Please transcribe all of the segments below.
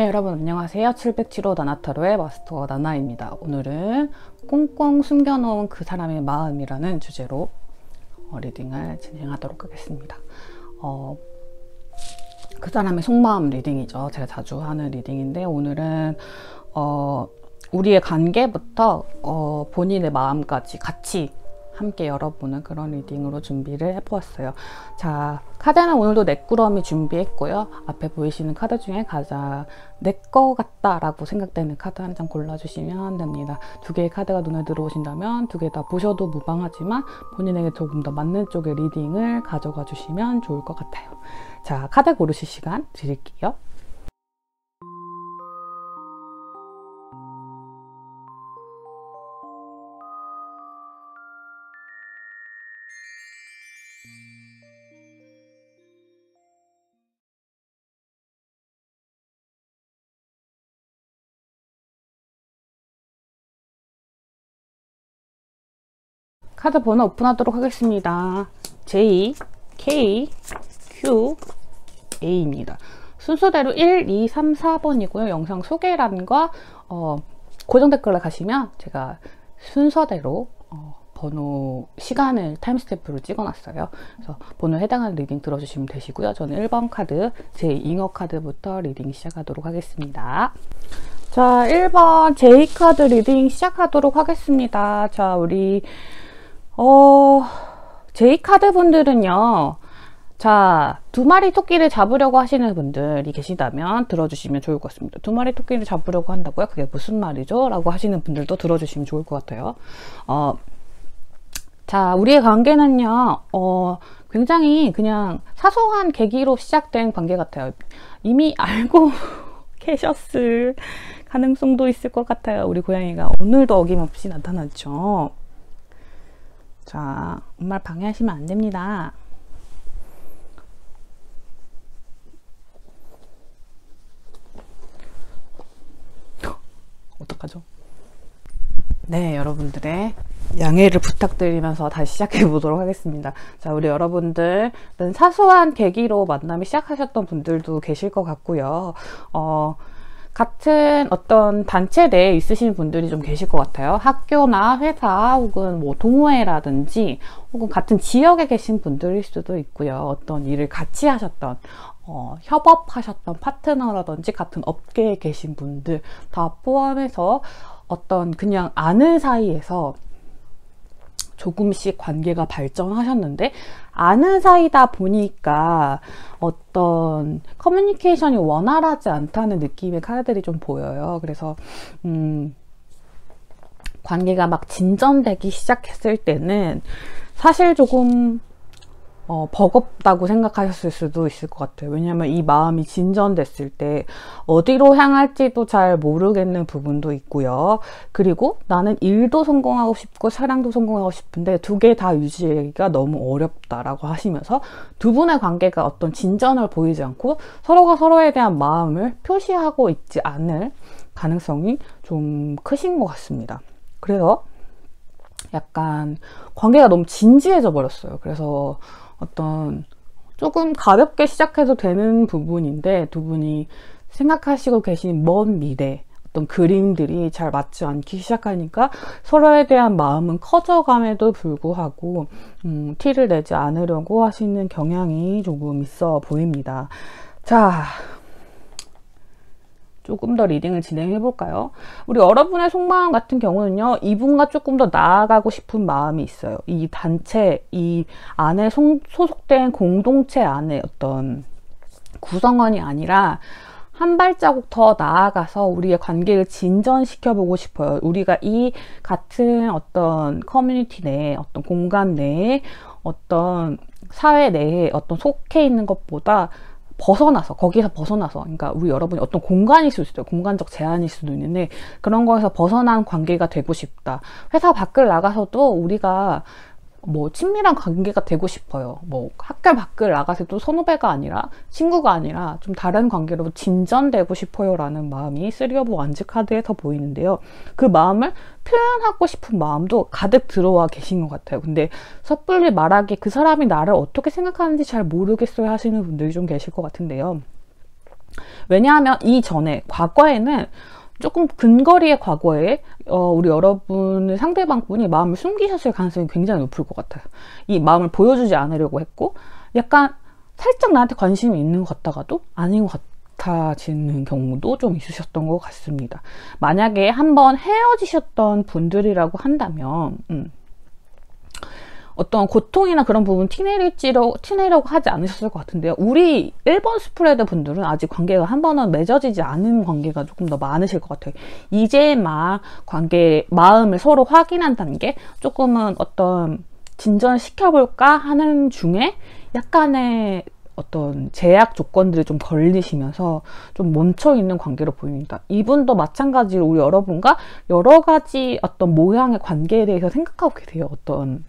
여러분 안녕하세요. 707호 나나타로의 마스터 나나입니다. 오늘은 꽁꽁 숨겨놓은 그 사람의 마음이라는 주제로 리딩을 진행하도록 하겠습니다. 그 사람의 속마음 리딩이죠. 제가 자주 하는 리딩인데 오늘은 우리의 관계부터 본인의 마음까지 같이 함께 열어보는 그런 리딩으로 준비를 해보았어요. 자, 카드는 오늘도 넷꾸러미 준비했고요. 앞에 보이시는 카드 중에 가장 내 거 같다 라고 생각되는 카드 한 장 골라주시면 됩니다. 두 개의 카드가 눈에 들어오신다면 두 개 다 보셔도 무방하지만 본인에게 조금 더 맞는 쪽의 리딩을 가져가 주시면 좋을 것 같아요. 자, 카드 고르실 시간 드릴게요. 카드 번호 오픈하도록 하겠습니다. J, K, Q, A입니다. 순서대로 1, 2, 3, 4번이고요. 영상 소개란과 고정 댓글에 가시면 제가 순서대로 번호, 시간을 타임스탬프로 찍어놨어요. 그래서 번호에 해당하는 리딩 들어주시면 되시고요. 저는 1번 카드, 제 잉어 카드부터 리딩 시작하도록 하겠습니다. 자, 1번 J 카드 리딩 시작하도록 하겠습니다. 자, 우리 J카드 분들은요, 자, 두 마리 토끼를 잡으려고 하시는 분들이 계시다면 들어주시면 좋을 것 같습니다. 두 마리 토끼를 잡으려고 한다고요? 그게 무슨 말이죠? 라고 하시는 분들도 들어주시면 좋을 것 같아요. 자, 우리의 관계는요, 굉장히 그냥 사소한 계기로 시작된 관계 같아요. 이미 알고 계셨을 가능성도 있을 것 같아요. 우리 고양이가 오늘도 어김없이 나타났죠. 자, 엄마를 방해하시면 안 됩니다. 어떡하죠? 네, 여러분들의 양해를 부탁드리면서 다시 시작해 보도록 하겠습니다. 자, 우리 여러분들은 사소한 계기로 만남이 시작하셨던 분들도 계실 것 같고요. 같은 어떤 단체 내에 있으신 분들이 좀 계실 것 같아요. 학교나 회사 혹은 뭐 동호회라든지 혹은 같은 지역에 계신 분들일 수도 있고요. 어떤 일을 같이 하셨던 협업하셨던 파트너라든지 같은 업계에 계신 분들 다 포함해서 어떤 그냥 아는 사이에서 조금씩 관계가 발전하셨는데 아는 사이다 보니까 어떤 커뮤니케이션이 원활하지 않다는 느낌의 카드들이 좀 보여요. 그래서 관계가 막 진전되기 시작했을 때는 사실 조금 버겁다고 생각하셨을 수도 있을 것 같아요. 왜냐하면 이 마음이 진전됐을 때 어디로 향할지도 잘 모르겠는 부분도 있고요. 그리고 나는 일도 성공하고 싶고 사랑도 성공하고 싶은데 두 개 다 유지하기가 너무 어렵다라고 하시면서 두 분의 관계가 어떤 진전을 보이지 않고 서로가 서로에 대한 마음을 표시하고 있지 않을 가능성이 좀 크신 것 같습니다. 그래서 약간 관계가 너무 진지해져 버렸어요. 그래서 어떤 조금 가볍게 시작해도 되는 부분인데 두 분이 생각하시고 계신 먼 미래 어떤 그림들이 잘 맞지 않기 시작하니까 서로에 대한 마음은 커져감에도 불구하고 티를 내지 않으려고 하시는 경향이 조금 있어 보입니다. 자, 조금 더 리딩을 진행해 볼까요? 우리 여러분의 속마음 같은 경우는요, 이분과 조금 더 나아가고 싶은 마음이 있어요. 이 단체, 이 안에 소속된 공동체 안에 어떤 구성원이 아니라 한 발자국 더 나아가서 우리의 관계를 진전시켜 보고 싶어요. 우리가 이 같은 어떤 커뮤니티 내에, 어떤 공간 내에, 어떤 사회 내에 어떤 속해 있는 것보다 벗어나서, 거기서 벗어나서, 그러니까 우리 여러분이 어떤 공간이 있을 수도 있어요. 공간적 제한일 수도 있는데 그런 거에서 벗어난 관계가 되고 싶다. 회사 밖을 나가서도 우리가 뭐 친밀한 관계가 되고 싶어요. 뭐 학교 밖을 나가서도 선후배가 아니라 친구가 아니라 좀 다른 관계로 진전되고 싶어요 라는 마음이 3 오브 원즈 카드에서 보이는데요. 그 마음을 표현하고 싶은 마음도 가득 들어와 계신 것 같아요. 근데 섣불리 말하기 그 사람이 나를 어떻게 생각하는지 잘 모르겠어요 하시는 분들이 좀 계실 것 같은데요. 왜냐하면 이전에 과거에는 조금 근거리의 과거에 우리 여러분의 상대방분이 마음을 숨기셨을 가능성이 굉장히 높을 것 같아요. 이 마음을 보여주지 않으려고 했고 약간 살짝 나한테 관심이 있는 것 같다가도 아닌 것 같아지는 경우도 좀 있으셨던 것 같습니다. 만약에 한번 헤어지셨던 분들이라고 한다면 어떤 고통이나 그런 부분 티내려고 하지 않으셨을 것 같은데요. 우리 1번 스프레드 분들은 아직 관계가 한 번은 맺어지지 않은 관계가 조금 더 많으실 것 같아요. 이제 막 마음을 서로 확인한 단계, 조금은 어떤 진전을 시켜볼까 하는 중에 약간의 어떤 제약 조건들이 좀 걸리시면서 좀 멈춰있는 관계로 보입니다. 이분도 마찬가지로 우리 여러분과 여러 가지 어떤 모양의 관계에 대해서 생각하고 계세요. 어떤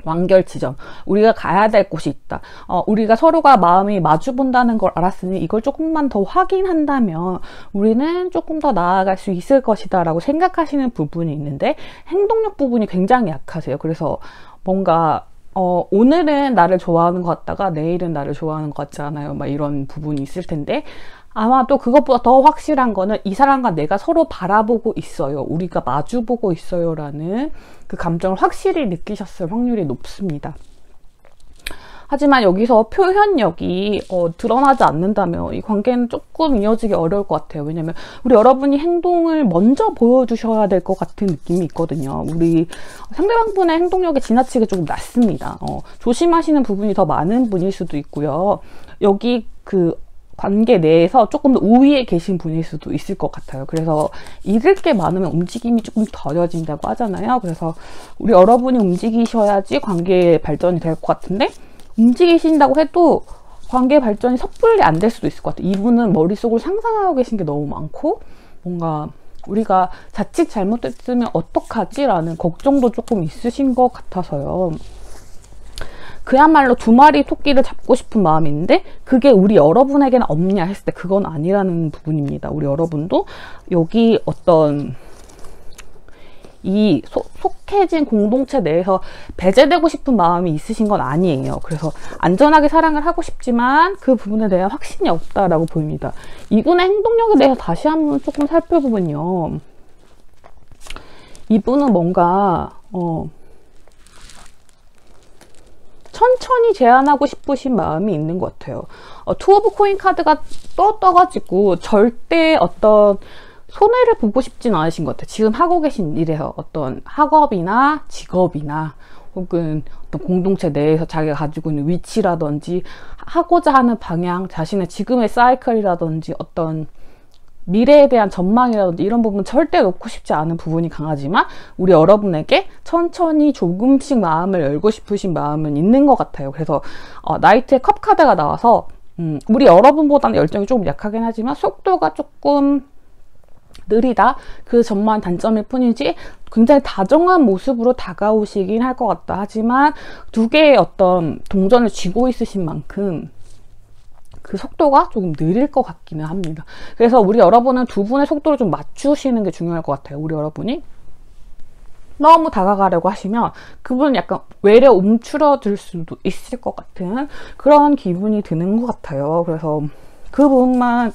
완결 지점, 우리가 가야 될 곳이 있다. 우리가 서로가 마음이 마주 본다는 걸 알았으니 이걸 조금만 더 확인한다면 우리는 조금 더 나아갈 수 있을 것이다 라고 생각하시는 부분이 있는데 행동력 부분이 굉장히 약하세요. 그래서 뭔가 오늘은 나를 좋아하는 것 같다가 내일은 나를 좋아하는 것 같지 않아요. 막 이런 부분이 있을 텐데 아마도 그것보다 더 확실한 거는 이 사람과 내가 서로 바라보고 있어요. 우리가 마주보고 있어요. 라는 그 감정을 확실히 느끼셨을 확률이 높습니다. 하지만 여기서 표현력이 드러나지 않는다면 이 관계는 조금 이어지기 어려울 것 같아요. 왜냐면 우리 여러분이 행동을 먼저 보여주셔야 될 것 같은 느낌이 있거든요. 우리 상대방분의 행동력이 지나치게 조금 낮습니다. 조심하시는 부분이 더 많은 분일 수도 있고요. 여기 그 관계 내에서 조금 더 우위에 계신 분일 수도 있을 것 같아요. 그래서 잃을 게 많으면 움직임이 조금 더뎌진다고 하잖아요. 그래서 우리 여러분이 움직이셔야지 관계의 발전이 될 것 같은데 움직이신다고 해도 관계 발전이 섣불리 안 될 수도 있을 것 같아요. 이분은 머릿속으로 상상하고 계신 게 너무 많고 뭔가 우리가 자칫 잘못했으면 어떡하지? 라는 걱정도 조금 있으신 것 같아서요. 그야말로 두 마리 토끼를 잡고 싶은 마음이 있는데 그게 우리 여러분에게는 없냐 했을 때 그건 아니라는 부분입니다. 우리 여러분도 여기 어떤 이 속해진 공동체 내에서 배제되고 싶은 마음이 있으신 건 아니에요. 그래서 안전하게 사랑을 하고 싶지만 그 부분에 대한 확신이 없다라고 보입니다. 이분의 행동력에 대해서 다시 한번 조금 살펴보면요. 이분은 뭔가 천천히 제한하고 싶으신 마음이 있는 것 같아요. 투 오브 코인 카드가 떠가지고 절대 어떤 손해를 보고 싶진 않으신 것 같아요. 지금 하고 계신 일에서 어떤 학업이나 직업이나 혹은 어떤 공동체 내에서 자기가 가지고 있는 위치라든지 하고자 하는 방향, 자신의 지금의 사이클이라든지 어떤 미래에 대한 전망이라든지 이런 부분 절대 놓고 싶지 않은 부분이 강하지만 우리 여러분에게 천천히 조금씩 마음을 열고 싶으신 마음은 있는 것 같아요. 그래서 나이트의 컵 카드가 나와서 우리 여러분보다는 열정이 조금 약하긴 하지만 속도가 조금 느리다. 그 점만 단점일 뿐이지 굉장히 다정한 모습으로 다가오시긴 할 것 같다. 하지만 두 개의 어떤 동전을 쥐고 있으신 만큼 그 속도가 조금 느릴 것 같기는 합니다. 그래서 우리 여러분은 두 분의 속도를 좀 맞추시는 게 중요할 것 같아요. 우리 여러분이 너무 다가가려고 하시면 그분은 약간 외려 움츠러들 수도 있을 것 같은 그런 기분이 드는 것 같아요. 그래서 그 부분만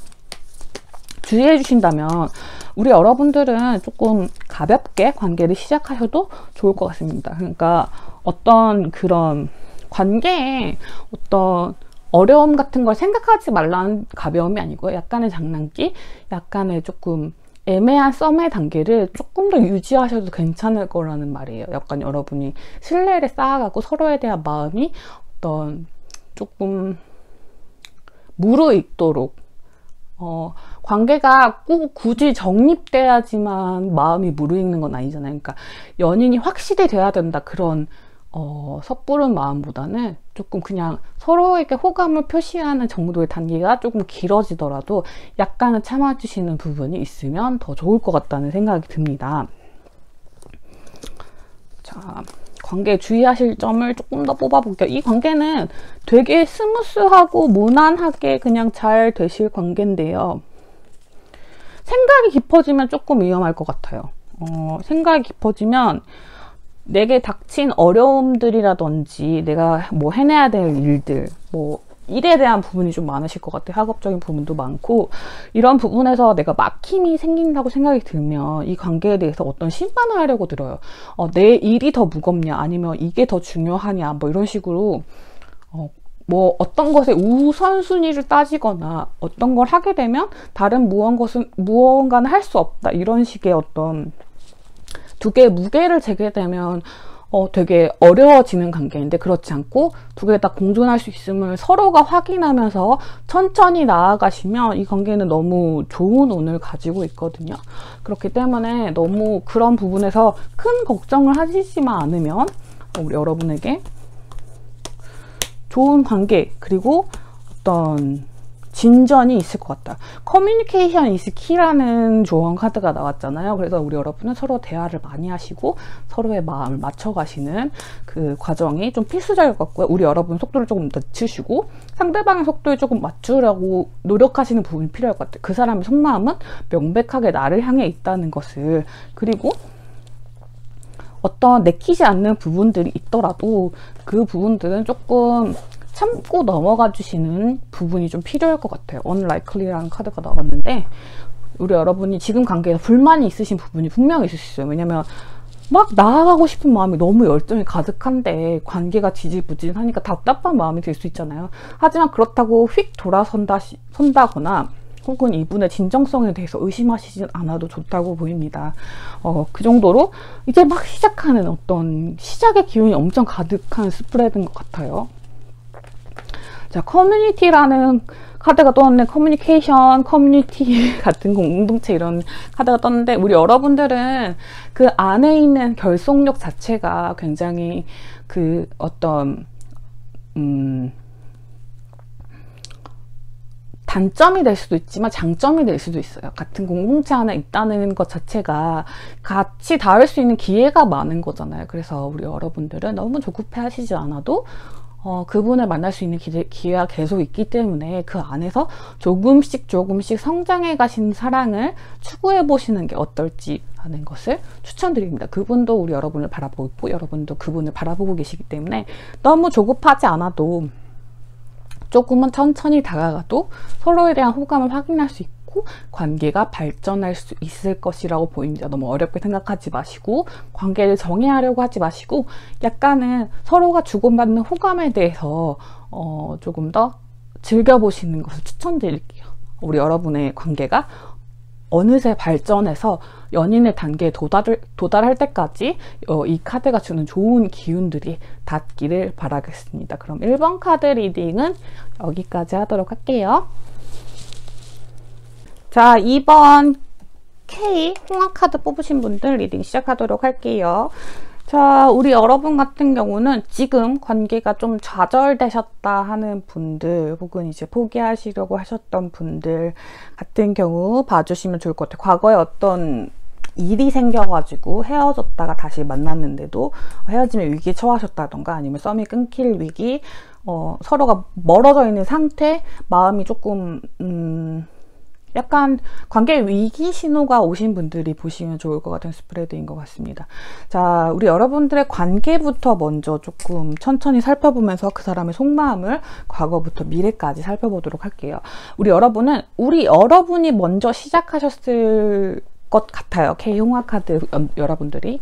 주의해 주신다면 우리 여러분들은 조금 가볍게 관계를 시작하셔도 좋을 것 같습니다. 그러니까 어떤 그런 관계에 어떤 어려움 같은 걸 생각하지 말라는 가벼움이 아니고 약간의 장난기, 약간의 조금 애매한 썸의 단계를 조금 더 유지하셔도 괜찮을 거라는 말이에요. 약간 여러분이 신뢰를 쌓아가고 서로에 대한 마음이 어떤 조금 무르익도록 관계가 꼭 굳이 정립돼야지만 마음이 무르익는 건 아니잖아요. 그러니까 연인이 확실히 돼야 된다 그런 섣부른 마음보다는 조금 그냥 서로에게 호감을 표시하는 정도의 단계가 조금 길어지더라도 약간은 참아주시는 부분이 있으면 더 좋을 것 같다는 생각이 듭니다. 자, 관계에 주의하실 점을 조금 더 뽑아볼게요. 이 관계는 되게 스무스하고 무난하게 그냥 잘 되실 관계인데요. 생각이 깊어지면 조금 위험할 것 같아요. 생각이 깊어지면 내게 닥친 어려움들이라든지 내가 뭐 해내야 될 일들, 뭐 일에 대한 부분이 좀 많으실 것 같아요. 학업적인 부분도 많고, 이런 부분에서 내가 막힘이 생긴다고 생각이 들면 이 관계에 대해서 어떤 심판을 하려고 들어요. 내 일이 더 무겁냐, 아니면 이게 더 중요하냐, 뭐 이런 식으로 뭐 어떤 것의 우선순위를 따지거나 어떤 걸 하게 되면 다른 무언가는 할 수 없다, 이런 식의 어떤 두 개의 무게를 재게 되면 되게 어려워지는 관계인데, 그렇지 않고 두 개 다 공존할 수 있음을 서로가 확인하면서 천천히 나아가시면 이 관계는 너무 좋은 운을 가지고 있거든요. 그렇기 때문에 너무 그런 부분에서 큰 걱정을 하시지만 않으면 우리 여러분에게 좋은 관계, 그리고 어떤 진전이 있을 것 같다. 커뮤니케이션 is key라는 조언 카드가 나왔잖아요. 그래서 우리 여러분은 서로 대화를 많이 하시고 서로의 마음을 맞춰가시는 그 과정이 좀 필수적일 것 같고요. 우리 여러분 속도를 조금 늦추시고 상대방의 속도에 조금 맞추려고 노력하시는 부분이 필요할 것 같아요. 그 사람의 속마음은 명백하게 나를 향해 있다는 것을, 그리고 어떤 내키지 않는 부분들이 있더라도 그 부분들은 조금 참고 넘어가 주시는 부분이 좀 필요할 것 같아요. unlikely라는 카드가 나왔는데, 우리 여러분이 지금 관계에서 불만이 있으신 부분이 분명히 있을 수 있어요. 왜냐면 막 나아가고 싶은 마음이 너무 열정이 가득한데 관계가 지지부진하니까 답답한 마음이 들 수 있잖아요. 하지만 그렇다고 휙 돌아선다거나 혹은 이분의 진정성에 대해서 의심하시진 않아도 좋다고 보입니다. 그 정도로 이제 막 시작하는 어떤 시작의 기운이 엄청 가득한 스프레드인 것 같아요. 자, 커뮤니티라는 카드가 떴는데, 커뮤니케이션, 커뮤니티 같은 공동체, 이런 카드가 떴는데, 우리 여러분들은 그 안에 있는 결속력 자체가 굉장히 그 어떤 단점이 될 수도 있지만 장점이 될 수도 있어요. 같은 공동체 안에 있다는 것 자체가 같이 닿을 수 있는 기회가 많은 거잖아요. 그래서 우리 여러분들은 너무 조급해 하시지 않아도 그분을 만날 수 있는 기회가 계속 있기 때문에 그 안에서 조금씩 성장해 가신 사랑을 추구해 보시는 게 어떨지 하는 것을 추천드립니다. 그분도 우리 여러분을 바라보고 있고 여러분도 그분을 바라보고 계시기 때문에 너무 조급하지 않아도 조금은 천천히 다가가도 서로에 대한 호감을 확인할 수 있고 관계가 발전할 수 있을 것이라고 보입니다. 너무 어렵게 생각하지 마시고 관계를 정의하려고 하지 마시고 약간은 서로가 주고받는 호감에 대해서 조금 더 즐겨보시는 것을 추천드릴게요. 우리 여러분의 관계가 어느새 발전해서 연인의 단계에 도달할 때까지 이 카드가 주는 좋은 기운들이 닿기를 바라겠습니다. 그럼 1번 카드 리딩은 여기까지 하도록 할게요. 자, 2번 K 홍합 카드 뽑으신 분들 리딩 시작하도록 할게요. 자, 우리 여러분 같은 경우는 지금 관계가 좀 좌절되셨다 하는 분들, 혹은 이제 포기하시려고 하셨던 분들 같은 경우 봐주시면 좋을 것 같아요. 과거에 어떤 일이 생겨가지고 헤어졌다가 다시 만났는데도 헤어짐의 위기에 처하셨다던가, 아니면 썸이 끊길 위기, 서로가 멀어져 있는 상태, 마음이 조금 약간 관계 위기 신호가 오신 분들이 보시면 좋을 것 같은 스프레드인 것 같습니다. 자, 우리 여러분들의 관계부터 먼저 조금 천천히 살펴보면서 그 사람의 속마음을 과거부터 미래까지 살펴보도록 할게요. 우리 여러분이 먼저 시작하셨을 것 같아요. K 홍합 카드 여러분들이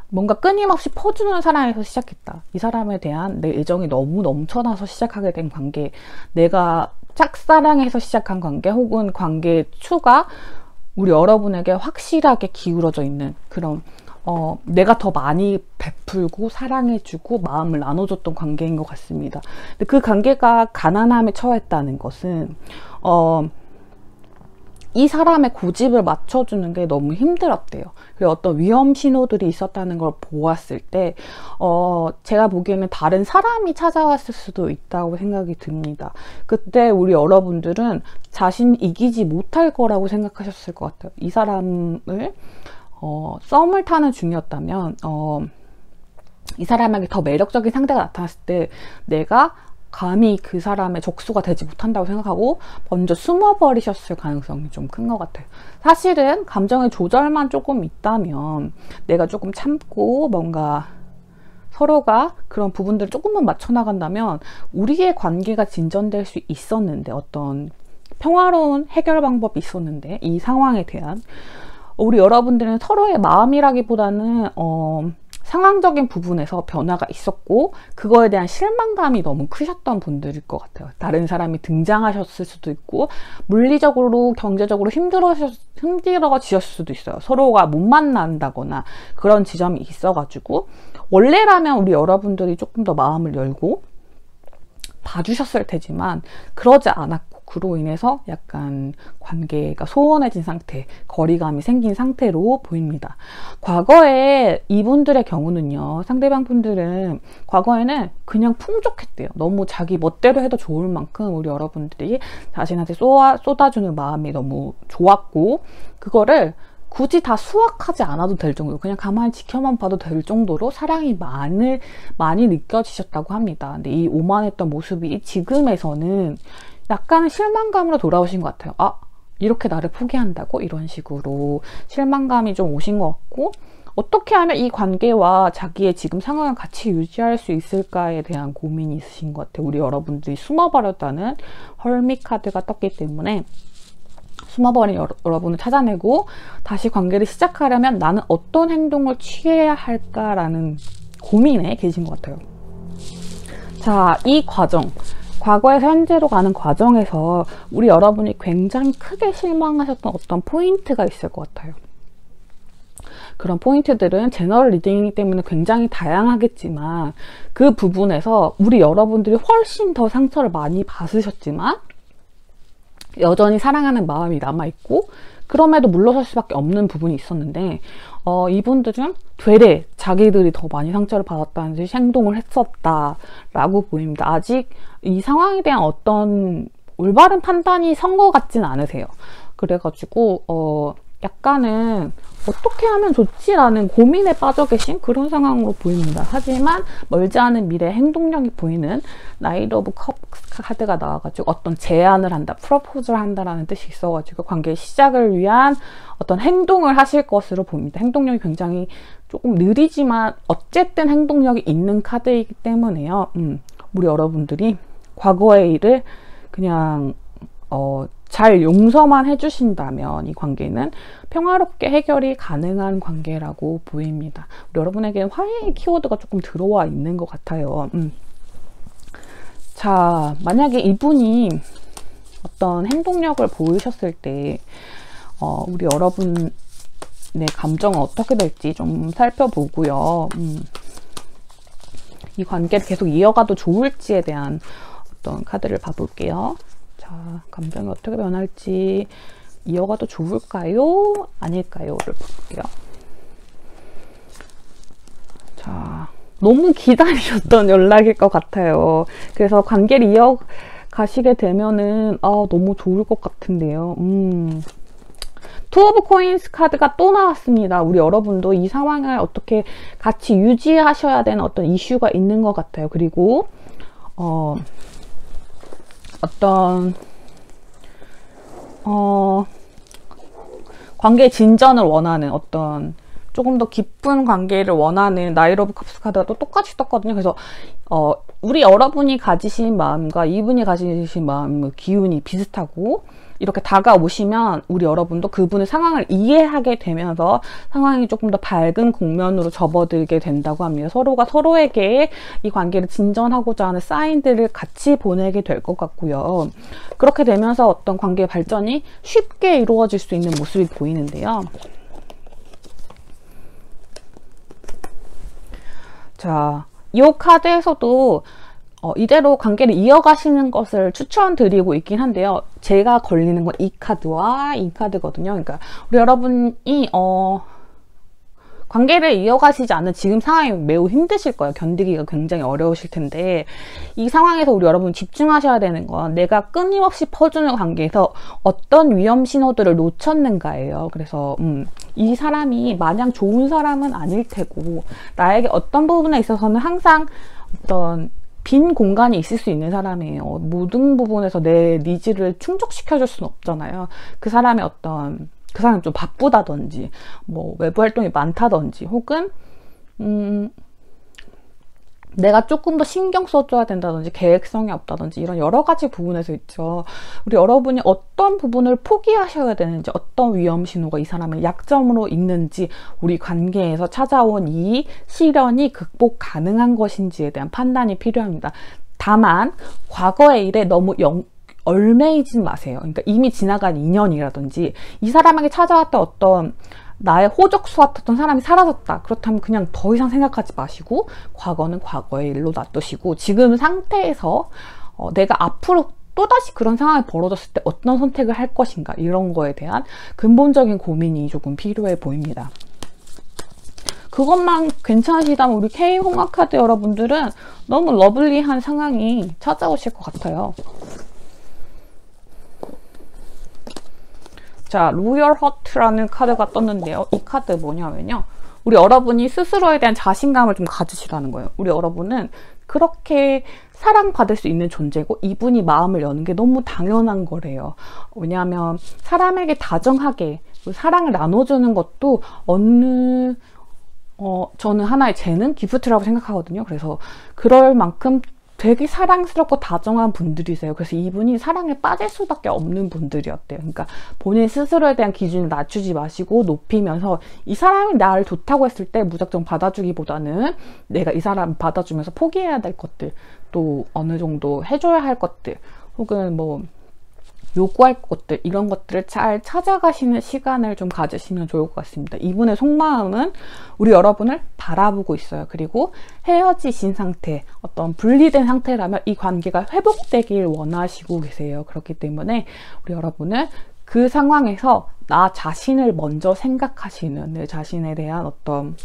뭔가 끊임없이 퍼주는 사랑에서 시작했다. 이 사람에 대한 내 애정이 너무 넘쳐나서 시작하게 된 관계, 내가 짝사랑해서 시작한 관계, 혹은 관계의 추가 우리 여러분에게 확실하게 기울어져 있는 그런 내가 더 많이 베풀고 사랑해주고 마음을 나눠줬던 관계인 것 같습니다. 근데 그 관계가 가난함에 처했다는 것은 이 사람의 고집을 맞춰주는 게 너무 힘들었대요. 그리고 어떤 위험 신호들이 있었다는 걸 보았을 때 제가 보기에는 다른 사람이 찾아왔을 수도 있다고 생각이 듭니다. 그때 우리 여러분들은 자신 이기지 못할 거라고 생각하셨을 것 같아요. 이 사람을 썸을 타는 중이었다면 이 사람에게 더 매력적인 상대가 나타났을 때 내가 감히 그 사람의 적수가 되지 못한다고 생각하고 먼저 숨어버리셨을 가능성이 좀 큰 것 같아요. 사실은 감정의 조절만 조금 있다면 내가 조금 참고 뭔가 서로가 그런 부분들을 조금만 맞춰 나간다면 우리의 관계가 진전될 수 있었는데, 어떤 평화로운 해결 방법이 있었는데, 이 상황에 대한 우리 여러분들은 서로의 마음이라기보다는 상황적인 부분에서 변화가 있었고 그거에 대한 실망감이 너무 크셨던 분들일 것 같아요. 다른 사람이 등장하셨을 수도 있고 물리적으로 경제적으로 힘들어지셨을 수도 있어요. 서로가 못 만난다거나 그런 지점이 있어가지고, 원래라면 우리 여러분들이 조금 더 마음을 열고 봐주셨을 테지만 그러지 않았고, 그로 인해서 약간 관계가 소원해진 상태, 거리감이 생긴 상태로 보입니다. 과거에 이분들의 경우는요, 상대방 분들은 과거에는 그냥 풍족했대요. 너무 자기 멋대로 해도 좋을 만큼 우리 여러분들이 자신한테 쏟아주는 마음이 너무 좋았고, 그거를 굳이 다 수확하지 않아도 될 정도로 그냥 가만히 지켜만 봐도 될 정도로 사랑이 많이 느껴지셨다고 합니다. 근데 이 오만했던 모습이 지금에서는 약간의 실망감으로 돌아오신 것 같아요. 아, 이렇게 나를 포기한다고? 이런 식으로 실망감이 좀 오신 것 같고, 어떻게 하면 이 관계와 자기의 지금 상황을 같이 유지할 수 있을까에 대한 고민이 있으신 것 같아요. 우리 여러분들이 숨어버렸다는 헐미 카드가 떴기 때문에 숨어버린 여러분을 찾아내고 다시 관계를 시작하려면 나는 어떤 행동을 취해야 할까라는 고민에 계신 것 같아요. 자, 이 과정, 과거에서 현재로 가는 과정에서 우리 여러분이 굉장히 크게 실망하셨던 어떤 포인트가 있을 것 같아요. 그런 포인트들은 제너럴 리딩이기 때문에 굉장히 다양하겠지만, 그 부분에서 우리 여러분들이 훨씬 더 상처를 많이 받으셨지만 여전히 사랑하는 마음이 남아있고 그럼에도 물러설 수밖에 없는 부분이 있었는데, 이분들은 되레 자기들이 더 많이 상처를 받았다는 듯이 행동을 했었다라고 보입니다. 아직 이 상황에 대한 어떤 올바른 판단이 선 것 같진 않으세요. 그래가지고 약간은 어떻게 하면 좋지라는 고민에 빠져 계신 그런 상황으로 보입니다. 하지만 멀지 않은 미래 행동력이 보이는 나이트 오브 컵 카드가 나와가지고 어떤 제안을 한다, 프로포즈를 한다라는 뜻이 있어가지고 관계 시작을 위한 어떤 행동을 하실 것으로 보입니다. 행동력이 굉장히 조금 느리지만 어쨌든 행동력이 있는 카드이기 때문에요. 우리 여러분들이 과거의 일을 그냥 잘 용서만 해주신다면 이 관계는 평화롭게 해결이 가능한 관계라고 보입니다. 우리 여러분에게는 화해의 키워드가 조금 들어와 있는 것 같아요. 자, 만약에 이분이 어떤 행동력을 보이셨을 때 우리 여러분의 감정은 어떻게 될지 좀 살펴보고요. 이 관계를 계속 이어가도 좋을지에 대한 어떤 카드를 봐볼게요. 자, 감정이 어떻게 변할지, 이어가도 좋을까요? 아닐까요?를 볼게요. 자, 너무 기다리셨던 연락일 것 같아요. 그래서 관계를 이어가시게 되면은 너무 좋을 것 같은데요. 투 오브 코인스 카드가 또 나왔습니다. 우리 여러분도 이 상황을 어떻게 같이 유지하셔야 되는 어떤 이슈가 있는 것 같아요. 그리고 어떤 관계 진전을 원하는 어떤 조금 더 깊은 관계를 원하는 나이트 오브 컵스 카드가 또 똑같이 떴거든요. 그래서 우리 여러분이 가지신 마음과 이분이 가지신 마음의 기운이 비슷하고 이렇게 다가오시면 우리 여러분도 그분의 상황을 이해하게 되면서 상황이 조금 더 밝은 국면으로 접어들게 된다고 합니다. 서로가 서로에게 이 관계를 진전하고자 하는 사인들을 같이 보내게 될 것 같고요. 그렇게 되면서 어떤 관계의 발전이 쉽게 이루어질 수 있는 모습이 보이는데요. 자, 이 카드에서도 이대로 관계를 이어가시는 것을 추천드리고 있긴 한데요. 제가 걸리는 건 이 카드와 이 카드거든요. 그러니까 우리 여러분이 관계를 이어가시지 않는 지금 상황이 매우 힘드실 거예요. 견디기가 굉장히 어려우실 텐데, 이 상황에서 우리 여러분 집중하셔야 되는 건 내가 끊임없이 퍼주는 관계에서 어떤 위험 신호들을 놓쳤는가예요. 그래서 이 사람이 마냥 좋은 사람은 아닐 테고 나에게 어떤 부분에 있어서는 항상 어떤 빈 공간이 있을 수 있는 사람이에요. 모든 부분에서 내 니즈를 충족시켜줄 수는 없잖아요. 그 사람의 그 사람이 좀 바쁘다든지, 뭐 외부 활동이 많다든지, 혹은 내가 조금 더 신경 써줘야 된다든지 계획성이 없다든지 이런 여러 가지 부분에서 있죠. 우리 여러분이 어떤 부분을 포기하셔야 되는지, 어떤 위험 신호가 이 사람의 약점으로 있는지, 우리 관계에서 찾아온 이 시련이 극복 가능한 것인지에 대한 판단이 필요합니다. 다만 과거의 일에 너무 얽매이지 마세요. 그러니까 이미 지나간 인연이라든지 이 사람에게 찾아왔던 어떤 나의 호적수 같았던 사람이 사라졌다. 그렇다면 그냥 더 이상 생각하지 마시고 과거는 과거의 일로 놔두시고 지금 상태에서 내가 앞으로 또다시 그런 상황이 벌어졌을 때 어떤 선택을 할 것인가, 이런 거에 대한 근본적인 고민이 조금 필요해 보입니다. 그것만 괜찮으시다면 우리 K홍합카드 여러분들은 너무 러블리한 상황이 찾아오실 것 같아요. 자, 로열 허트라는 카드가 떴는데요. 이 카드 뭐냐면요, 우리 여러분이 스스로에 대한 자신감을 좀 가지시라는 거예요. 우리 여러분은 그렇게 사랑받을 수 있는 존재고 이분이 마음을 여는 게 너무 당연한 거래요. 왜냐하면 사람에게 다정하게 사랑을 나눠주는 것도 저는 하나의 재능, 기프트라고 생각하거든요. 그래서 그럴 만큼 되게 사랑스럽고 다정한 분들이세요. 그래서 이분이 사랑에 빠질 수밖에 없는 분들이었대요. 그러니까 본인 스스로에 대한 기준을 낮추지 마시고 높이면서 이 사람이 나를 좋다고 했을 때 무작정 받아주기보다는 내가 이 사람 받아주면서 포기해야 될 것들, 또 어느 정도 해줘야 할 것들, 혹은 뭐 요구할 것들, 이런 것들을 잘 찾아가시는 시간을 좀 가지시면 좋을 것 같습니다. 이분의 속마음은 우리 여러분을 바라보고 있어요. 그리고 헤어지신 상태, 어떤 분리된 상태라면 이 관계가 회복되길 원하시고 계세요. 그렇기 때문에 우리 여러분은 그 상황에서 나 자신을 먼저 생각하시는, 내 자신에 대한 어떤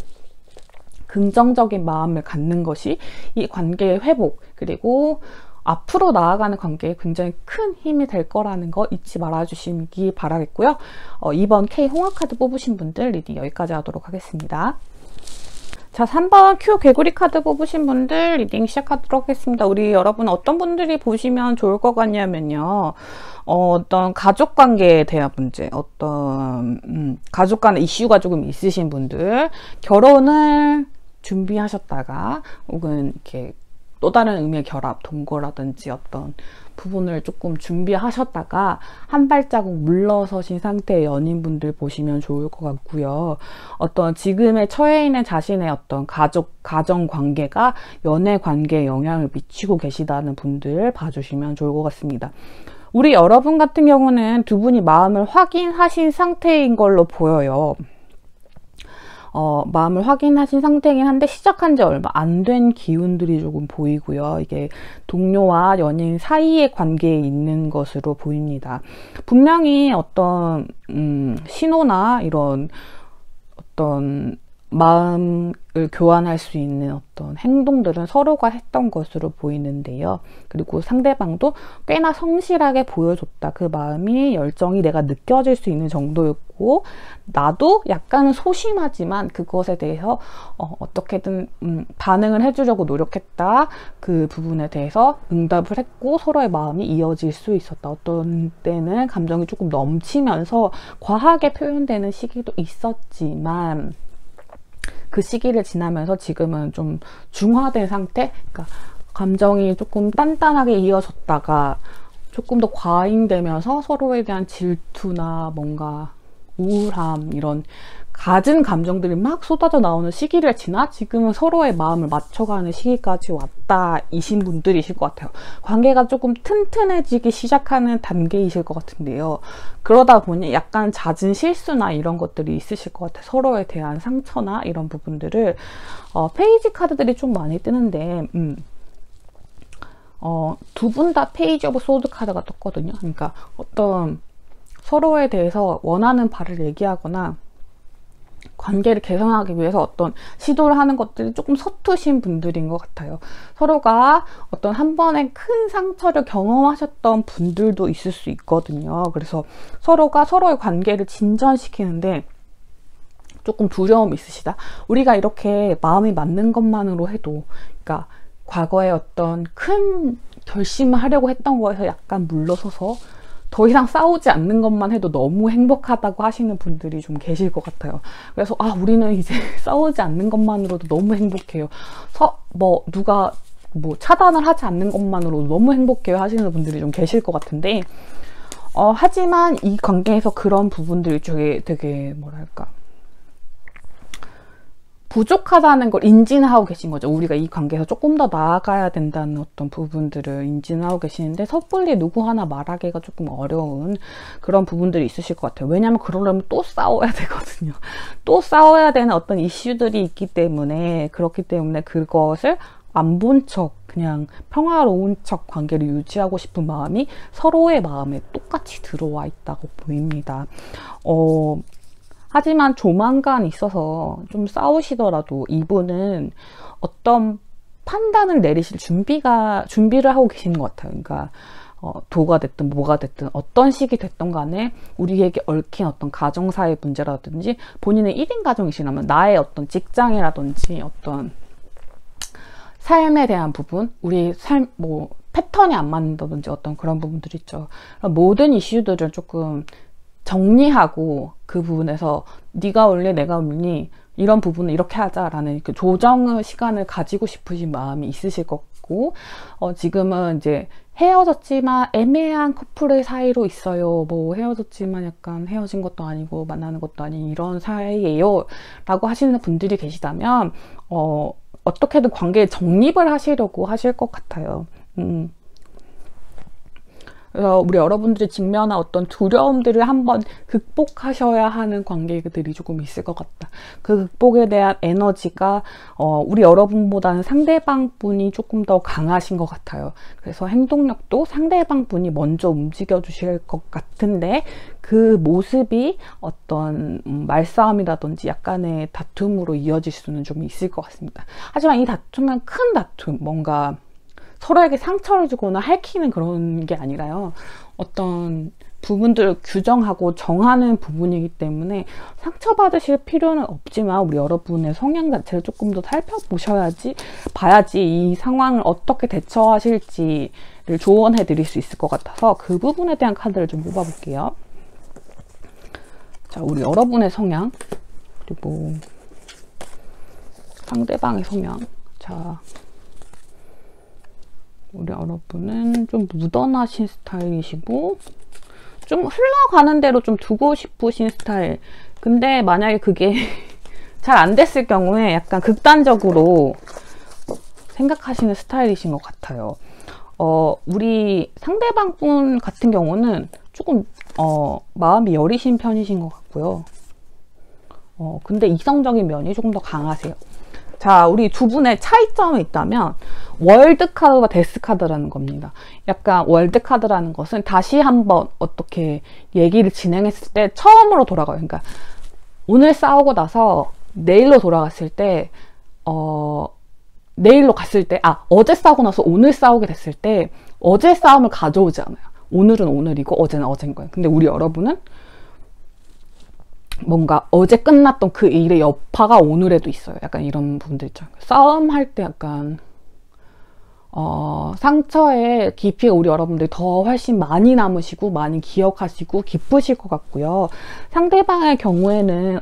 긍정적인 마음을 갖는 것이 이 관계의 회복, 그리고 앞으로 나아가는 관계에 굉장히 큰 힘이 될 거라는 거 잊지 말아주시기 바라겠고요. 이번 K 홍합카드 뽑으신 분들 리딩 여기까지 하도록 하겠습니다. 자, 3번 Q 개구리 카드 뽑으신 분들 리딩 시작하도록 하겠습니다. 우리 여러분 어떤 분들이 보시면 좋을 것 같냐면요, 어떤 가족관계에 대한 문제, 어떤 가족 간의 이슈가 조금 있으신 분들, 결혼을 준비하셨다가 혹은 이렇게 또 다른 의미의 결합, 동거라든지 어떤 부분을 조금 준비하셨다가 한 발자국 물러서신 상태의 연인분들 보시면 좋을 것 같고요. 어떤 지금의 처해 있는 자신의 어떤 가정 관계가 연애 관계에 영향을 미치고 계시다는 분들 봐주시면 좋을 것 같습니다. 우리 여러분 같은 경우는 두 분이 마음을 확인하신 상태인 걸로 보여요. 마음을 확인하신 상태이긴 한데 시작한 지 얼마 안 된 기운들이 조금 보이고요. 이게 동료와 연인 사이의 관계에 있는 것으로 보입니다. 분명히 어떤 신호나 이런 어떤 마음을 교환할 수 있는 어떤 행동들은 서로가 했던 것으로 보이는데요. 그리고 상대방도 꽤나 성실하게 보여줬다. 그 마음이, 열정이 내가 느껴질 수 있는 정도였고, 나도 약간은 소심하지만 그것에 대해서 어떻게든 반응을 해주려고 노력했다. 그 부분에 대해서 응답을 했고 서로의 마음이 이어질 수 있었다. 어떤 때는 감정이 조금 넘치면서 과하게 표현되는 시기도 있었지만 그 시기를 지나면서 지금은 좀 중화된 상태? 그러니까 감정이 조금 단단하게 이어졌다가 조금 더 과잉되면서 서로에 대한 질투나 뭔가 우울함, 이런 갖은 감정들이 막 쏟아져 나오는 시기를 지나 지금은 서로의 마음을 맞춰가는 시기까지 왔다 이신 분들이실 것 같아요. 관계가 조금 튼튼해지기 시작하는 단계이실 것 같은데요. 그러다 보니 약간 잦은 실수나 이런 것들이 있으실 것 같아요. 서로에 대한 상처나 이런 부분들을 페이지 카드들이 좀 많이 뜨는데 두 분 다 페이지 오브 소드 카드가 떴거든요. 그러니까 어떤 서로에 대해서 원하는 바를 얘기하거나 관계를 개선하기 위해서 어떤 시도를 하는 것들이 조금 서투신 분들인 것 같아요. 서로가 어떤 한 번의 큰 상처를 경험하셨던 분들도 있을 수 있거든요. 그래서 서로가 서로의 관계를 진전시키는데 조금 두려움이 있으시다. 우리가 이렇게 마음이 맞는 것만으로 해도, 그러니까 과거에 어떤 큰 결심을 하려고 했던 거에서 약간 물러서서 더 이상 싸우지 않는 것만 해도 너무 행복하다고 하시는 분들이 좀 계실 것 같아요. 그래서 우리는 이제 싸우지 않는 것만으로도 너무 행복해요. 누가 차단을 하지 않는 것만으로도 너무 행복해요 하시는 분들이 좀 계실 것 같은데, 하지만 이 관계에서 그런 부분들이 되게 뭐랄까, 부족하다는 걸 인지는 하고 계신 거죠. 우리가 이 관계에서 조금 더 나아가야 된다는 어떤 부분들을 인지는 하고 계시는데, 섣불리 누구 하나 말하기가 조금 어려운 그런 부분들이 있으실 것 같아요. 왜냐하면 그러려면 또 싸워야 되거든요. 또 싸워야 되는 어떤 이슈들이 있기 때문에, 그렇기 때문에 그것을 안 본 척, 그냥 평화로운 척 관계를 유지하고 싶은 마음이 서로의 마음에 똑같이 들어와 있다고 보입니다. 하지만 조만간 있어서 좀 싸우시더라도 이분은 어떤 판단을 내리실 준비를 하고 계시는 것 같아요. 그러니까 도가 됐든 뭐가 됐든 어떤 식이 됐든 간에 우리에게 얽힌 어떤 가정사의 문제라든지, 본인의 1인 가정이시라면 나의 어떤 직장이라든지 어떤 삶에 대한 부분, 우리 삶 패턴이 안 맞는다든지 어떤 그런 부분들 있죠. 모든 이슈들을 조금 정리하고 그 부분에서 네가 올래 내가 올리 이런 부분을 이렇게 하자라는 그 조정의 시간을 가지고 싶으신 마음이 있으실 것 같고, 지금은 이제 헤어졌지만 애매한 커플의 사이로 있어요. 헤어졌지만 약간 헤어진 것도 아니고 만나는 것도 아닌 이런 사이예요 라고 하시는 분들이 계시다면 어떻게든 관계에 정립을 하시려고 하실 것 같아요. 그래서 우리 여러분들이 직면한 어떤 두려움들을 한번 극복하셔야 하는 관계들이 조금 있을 것 같다. 그 극복에 대한 에너지가 우리 여러분보다는 상대방 분이 조금 더 강하신 것 같아요. 그래서 행동력도 상대방 분이 먼저 움직여 주실 것 같은데, 그 모습이 어떤 말싸움이라든지 약간의 다툼으로 이어질 수는 좀 있을 것 같습니다. 하지만 이 다툼은 큰 다툼, 뭔가 서로에게 상처를 주거나 핥히는 그런 게 아니라요, 어떤 부분들을 규정하고 정하는 부분이기 때문에 상처받으실 필요는 없지만 우리 여러분의 성향 자체를 조금 더 봐야지 이 상황을 어떻게 대처하실지를 조언해 드릴 수 있을 것 같아서 그 부분에 대한 카드를 좀 뽑아볼게요. 자, 우리 여러분의 성향, 그리고 상대방의 성향. 자, 우리 여러분은 좀 무던하신 스타일이시고 좀 흘러가는 대로 좀 두고 싶으신 스타일. 근데 만약에 그게 잘 안 됐을 경우에 약간 극단적으로 생각하시는 스타일이신 것 같아요. 우리 상대방 분 같은 경우는 조금 마음이 여리신 편이신 것 같고요. 근데 이성적인 면이 조금 더 강하세요. 자, 우리 두 분의 차이점이 있다면 월드 카드와 데스 카드라는 겁니다. 약간 월드 카드라는 것은 다시 한번 어떻게 얘기를 진행했을 때 처음으로 돌아가요. 그러니까 오늘 싸우고 나서 내일로 돌아갔을 때 내일로 갔을 때 어제 싸우고 나서 오늘 싸우게 됐을 때 어제 싸움을 가져오지 않아요. 오늘은 오늘이고 어제는 어제인 거예요. 근데 우리 여러분은 뭔가 어제 끝났던 그 일의 여파가 오늘에도 있어요. 약간 이런 부분들 있죠. 싸움할 때 약간 상처의 깊이가 우리 여러분들이 더 훨씬 많이 남으시고 많이 기억하시고 깊으실 것 같고요. 상대방의 경우에는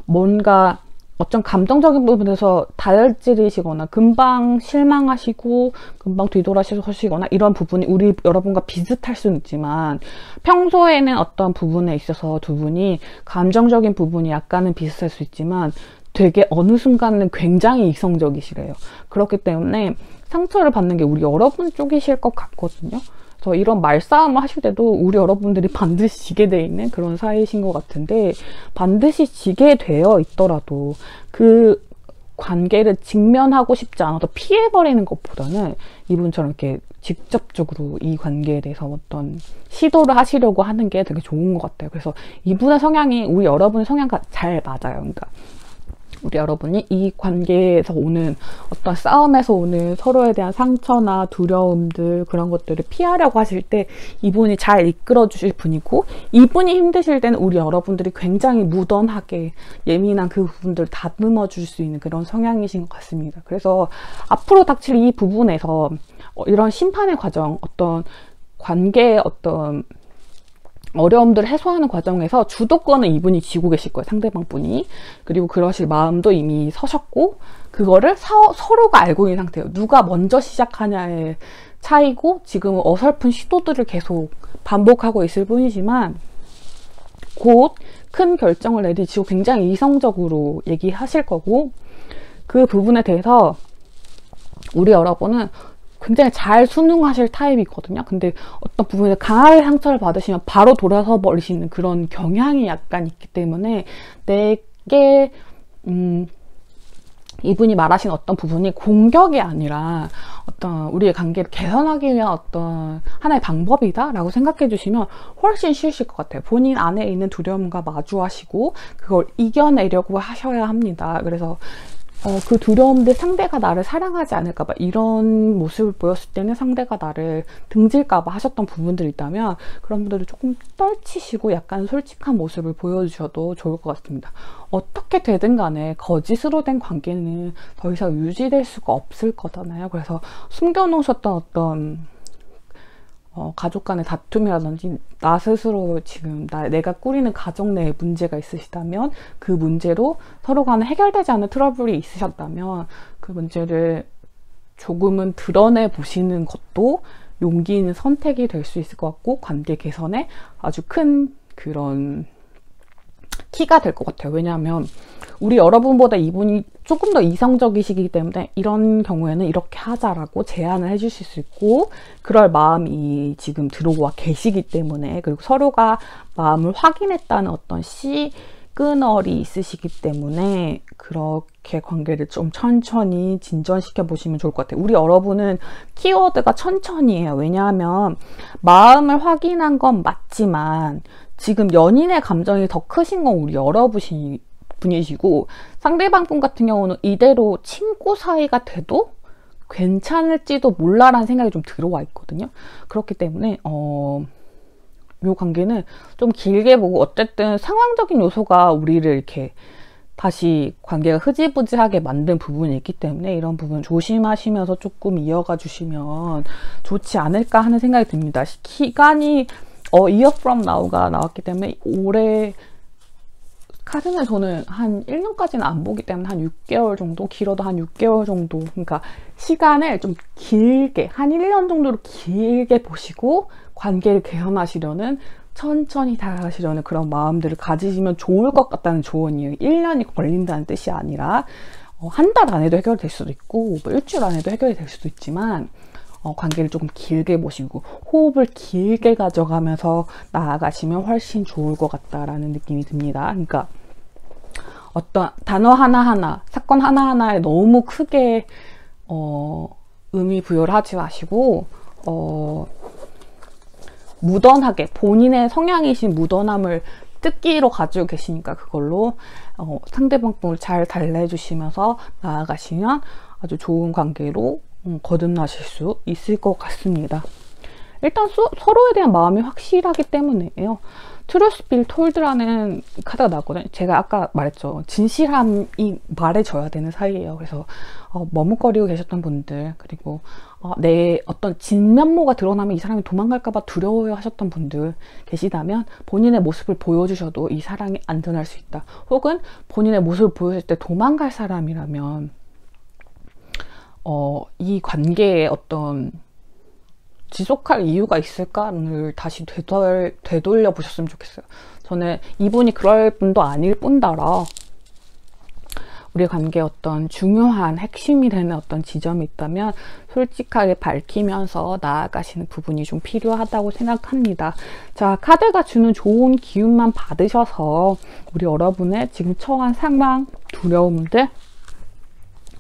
뭔가 어떤 감정적인 부분에서 다혈질이시거나 금방 실망하시고 금방 뒤돌아서시거나 이런 부분이 우리 여러분과 비슷할 수는 있지만, 평소에는 어떤 부분에 있어서 두 분이 감정적인 부분이 약간은 비슷할 수 있지만 되게 어느 순간은 굉장히 이성적이시래요. 그렇기 때문에 상처를 받는 게 우리 여러분 쪽이실 것 같거든요. 그래서 이런 말싸움을 하실 때도 우리 여러분들이 반드시 지게 돼 있는 그런 사이신 것 같은데, 반드시 지게 되어 있더라도 그 관계를 직면하고 싶지 않아서 피해버리는 것보다는 이분처럼 이렇게 직접적으로 이 관계에 대해서 어떤 시도를 하시려고 하는 게 되게 좋은 것 같아요. 그래서 이분의 성향이 우리 여러분의 성향과 잘 맞아요. 그러니까 우리 여러분이 이 관계에서 오는 어떤 싸움에서 오는 서로에 대한 상처나 두려움들, 그런 것들을 피하려고 하실 때 이분이 잘 이끌어 주실 분이고, 이분이 힘드실 때는 우리 여러분들이 굉장히 무던하게 예민한 그 부분들을 다듬어 줄 수 있는 그런 성향이신 것 같습니다. 그래서 앞으로 닥칠 이 부분에서 이런 심판의 과정, 어떤 관계의 어떤 어려움들을 해소하는 과정에서 주도권은 이분이 쥐고 계실 거예요. 상대방 분이. 그리고 그러실 마음도 이미 서셨고 그거를 서로가 알고 있는 상태예요. 누가 먼저 시작하냐의 차이고 지금은 어설픈 시도들을 계속 반복하고 있을 뿐이지만 곧 큰 결정을 내리시고 굉장히 이성적으로 얘기하실 거고 그 부분에 대해서 우리 여러분은 굉장히 잘 순응하실 타입이거든요. 근데 어떤 부분에 강하게 상처를 받으시면 바로 돌아서 버리시는 그런 경향이 약간 있기 때문에 내게 이분이 말하신 어떤 부분이 공격이 아니라 어떤 우리의 관계를 개선하기 위한 어떤 하나의 방법이다 라고 생각해 주시면 훨씬 쉬우실 것 같아요. 본인 안에 있는 두려움과 마주하시고 그걸 이겨내려고 하셔야 합니다. 그래서 그 두려움들 상대가 나를 사랑하지 않을까봐 이런 모습을 보였을 때는 상대가 나를 등질까봐 하셨던 부분들이 있다면 그런 분들을 조금 떨치시고 약간 솔직한 모습을 보여주셔도 좋을 것 같습니다. 어떻게 되든 간에 거짓으로 된 관계는 더 이상 유지될 수가 없을 거잖아요. 그래서 숨겨놓으셨던 어떤 가족 간의 다툼이라든지 나 스스로 지금 내가 꾸리는 가정 내에 문제가 있으시다면 그 문제로 서로 간에 해결되지 않은 트러블이 있으셨다면 그 문제를 조금은 드러내 보시는 것도 용기 있는 선택이 될 수 있을 것 같고 관계 개선에 아주 큰 그런 키가 될 것 같아요. 왜냐하면 우리 여러분보다 이분이 조금 더 이성적이시기 때문에 이런 경우에는 이렇게 하자라고 제안을 해주실 수 있고 그럴 마음이 지금 들어와 계시기 때문에 그리고 서로가 마음을 확인했다는 어떤 시그널이 있으시기 때문에 그렇게 관계를 좀 천천히 진전시켜 보시면 좋을 것 같아요. 우리 여러분은 키워드가 천천히예요. 왜냐하면 마음을 확인한 건 맞지만 지금 연인의 감정이 더 크신 건 우리 여러분이시고 상대방 분 같은 경우는 이대로 친구 사이가 돼도 괜찮을지도 몰라라는 생각이 좀 들어와 있거든요. 그렇기 때문에 이 관계는 좀 길게 보고 어쨌든 상황적인 요소가 우리를 이렇게 다시 관계가 흐지부지하게 만든 부분이 있기 때문에 이런 부분 조심하시면서 조금 이어가 주시면 좋지 않을까 하는 생각이 듭니다. 기간이 Year from Now가 나왔기 때문에 올해 카드는 저는 한 1년까지는 안 보기 때문에 한 6개월 정도, 길어도 한 6개월 정도, 그러니까 시간을 좀 길게 한 1년 정도로 길게 보시고 관계를 개선하시려는 천천히 다가가시려는 그런 마음들을 가지시면 좋을 것 같다는 조언이에요. 1년이 걸린다는 뜻이 아니라 한 달 안에도 해결될 수도 있고 뭐 일주일 안에도 해결이 될 수도 있지만 관계를 조금 길게 보시고 호흡을 길게 가져가면서 나아가시면 훨씬 좋을 것 같다라는 느낌이 듭니다. 그러니까 어떤 단어 하나하나, 사건 하나하나에 너무 크게 의미 부여를 하지 마시고 무던하게 본인의 성향이신 무던함을 뜻기로 가지고 계시니까 그걸로 상대방 분을 잘 달래주시면서 나아가시면 아주 좋은 관계로 거듭나실 수 있을 것 같습니다. 일단 서로에 대한 마음이 확실하기 때문에요. Truth be tolled라는 카드가 나왔거든요. 제가 아까 말했죠. 진실함이 말해져야 되는 사이예요. 그래서 머뭇거리고 계셨던 분들 그리고 내 어떤 진면모가 드러나면 이 사람이 도망갈까봐 두려워 하셨던 분들 계시다면 본인의 모습을 보여주셔도 이 사랑이 안전할 수 있다. 혹은 본인의 모습을 보여줄 때 도망갈 사람이라면 이 관계에 어떤 지속할 이유가 있을까를 다시 되돌려 보셨으면 좋겠어요. 저는 이분이 그럴 분도 아닐 뿐더러 우리 관계에 어떤 중요한 핵심이 되는 어떤 지점이 있다면 솔직하게 밝히면서 나아가시는 부분이 좀 필요하다고 생각합니다. 자, 카드가 주는 좋은 기운만 받으셔서 우리 여러분의 지금 처한 상황, 두려움들,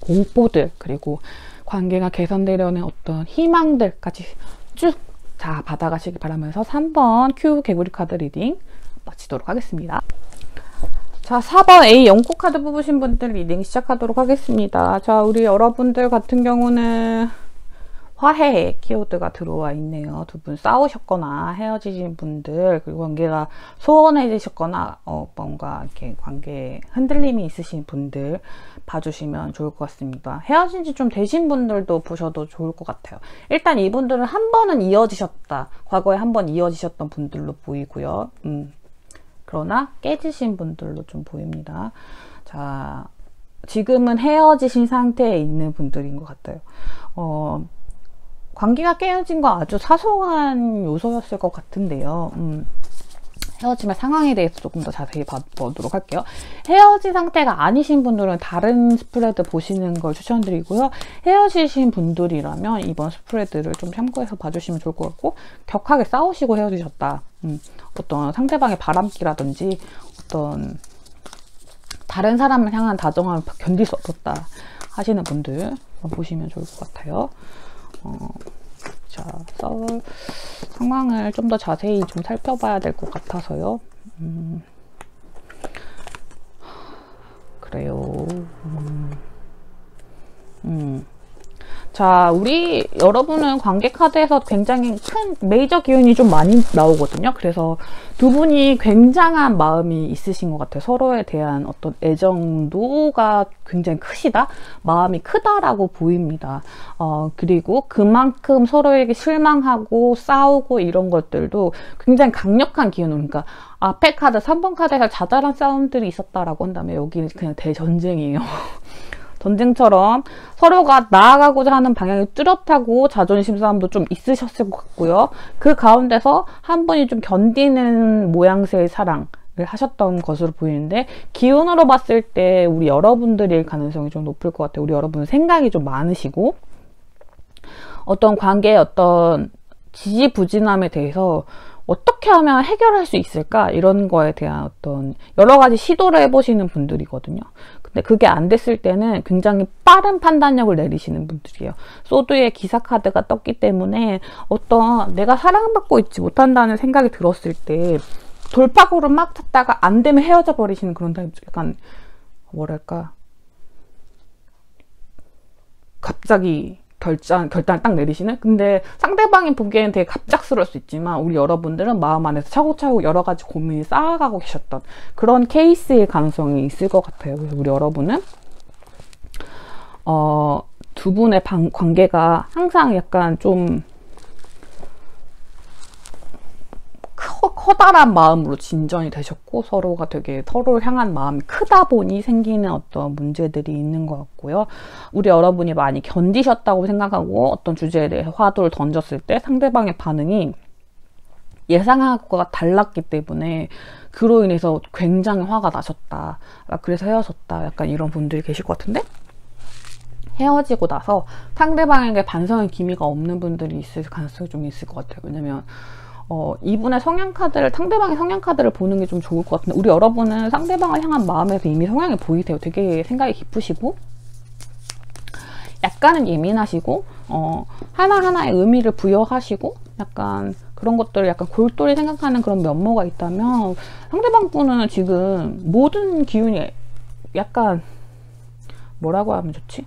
공포들, 그리고 관계가 개선되려는 어떤 희망들까지 쭉 다 받아가시기 바라면서 3번 Q 개구리 카드 리딩 마치도록 하겠습니다. 자, 4번 A 영코 카드 뽑으신 분들 리딩 시작하도록 하겠습니다. 자, 우리 여러분들 같은 경우는 화해 키워드가 들어와 있네요. 두 분 싸우셨거나 헤어지신 분들, 그리고 관계가 소원해지셨거나 뭔가 이렇게 관계에 흔들림이 있으신 분들 봐주시면 좋을 것 같습니다. 헤어진 지 좀 되신 분들도 보셔도 좋을 것 같아요. 일단 이분들은 한 번은 이어지셨다. 과거에 한 번 이어지셨던 분들로 보이고요. 그러나 깨지신 분들로 좀 보입니다. 자, 지금은 헤어지신 상태에 있는 분들인 것 같아요. 관계가 깨어진 거 아주 사소한 요소였을 것 같은데요. 헤어짐의 상황에 대해서 조금 더 자세히 봐보도록 할게요. 헤어진 상태가 아니신 분들은 다른 스프레드 보시는 걸 추천드리고요. 헤어지신 분들이라면 이번 스프레드를 좀 참고해서 봐주시면 좋을 것 같고, 격하게 싸우시고 헤어지셨다. 어떤 상대방의 바람기라든지 어떤 다른 사람을 향한 다정함을 견딜 수 없었다 하시는 분들 보시면 좋을 것 같아요. 자, 상황을 좀 더 자세히 좀 살펴봐야 될 것 같아서요. 그래요. 자, 우리 여러분은 관계 카드에서 굉장히 큰 메이저 기운이 좀 많이 나오거든요. 그래서 두 분이 굉장한 마음이 있으신 것 같아요. 서로에 대한 어떤 애정도가 굉장히 크시다? 마음이 크다라고 보입니다. 그리고 그만큼 서로에게 실망하고 싸우고 이런 것들도 굉장히 강력한 기운으로, 그러니까 앞에 카드 3번 카드에서 자잘한 싸움들이 있었다라고 한다면 여기는 그냥 대전쟁이에요. 전쟁처럼 서로가 나아가고자 하는 방향이 뚜렷하고 자존심 싸움도 좀 있으셨을 것 같고요. 그 가운데서 한 분이 좀 견디는 모양새의 사랑을 하셨던 것으로 보이는데, 기운으로 봤을 때 우리 여러분들일 가능성이 좀 높을 것 같아요. 우리 여러분은 생각이 좀 많으시고 어떤 관계의 어떤 지지부진함에 대해서 어떻게 하면 해결할 수 있을까? 이런 거에 대한 어떤 여러 가지 시도를 해보시는 분들이거든요. 근데 그게 안 됐을 때는 굉장히 빠른 판단력을 내리시는 분들이에요. 소드의 기사 카드가 떴기 때문에 어떤 내가 사랑받고 있지 못한다는 생각이 들었을 때 돌파구를 막 찾다가 안 되면 헤어져 버리시는 그런 타입, 약간 뭐랄까, 갑자기 결단을 딱 내리시는? 근데 상대방이 보기에는 되게 갑작스러울 수 있지만 우리 여러분들은 마음 안에서 차곡차곡 여러 가지 고민이 쌓아가고 계셨던 그런 케이스일 가능성이 있을 것 같아요. 그래서 우리 여러분은 두 분의 관계가 항상 약간 좀 커다란 마음으로 진전이 되셨고, 서로가 되게 서로를 향한 마음이 크다 보니 생기는 어떤 문제들이 있는 것 같고요. 우리 여러분이 많이 견디셨다고 생각하고 어떤 주제에 대해서 화두를 던졌을 때 상대방의 반응이 예상한 것과 달랐기 때문에 그로 인해서 굉장히 화가 나셨다. 그래서 헤어졌다. 약간 이런 분들이 계실 것 같은데, 헤어지고 나서 상대방에게 반성의 기미가 없는 분들이 있을 가능성이 좀 있을 것 같아요. 왜냐면 이분의 성향 카드를, 상대방의 성향 카드를 보는 게 좀 좋을 것 같은데, 우리 여러분은 상대방을 향한 마음에서 이미 성향이 보이세요. 되게 생각이 깊으시고 약간은 예민하시고 하나하나의 의미를 부여하시고 약간 그런 것들을 약간 골똘히 생각하는 그런 면모가 있다면, 상대방 분은 지금 모든 기운이 약간 뭐라고 하면 좋지?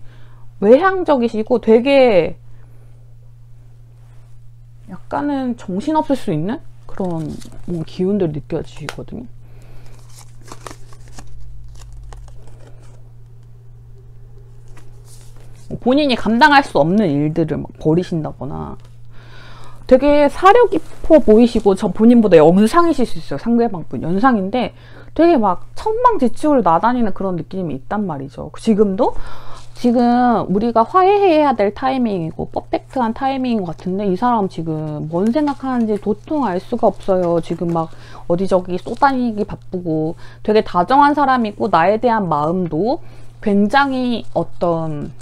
외향적이시고 되게 약간은 정신없을 수 있는 그런 기운들이 느껴지거든요. 본인이 감당할 수 없는 일들을 막 벌이신다거나, 되게 사려 깊어 보이시고 저 본인보다 연상이실 수 있어요. 상대방 분 연상인데 되게 막 천방지축을 나다니는 그런 느낌이 있단 말이죠. 지금 우리가 화해해야 될 타이밍이고 퍼펙트한 타이밍인 것 같은데, 이 사람 지금 뭔 생각하는지 도통 알 수가 없어요. 지금 막 어디저기 쏘다니기 바쁘고 되게 다정한 사람이고, 나에 대한 마음도 굉장히 어떤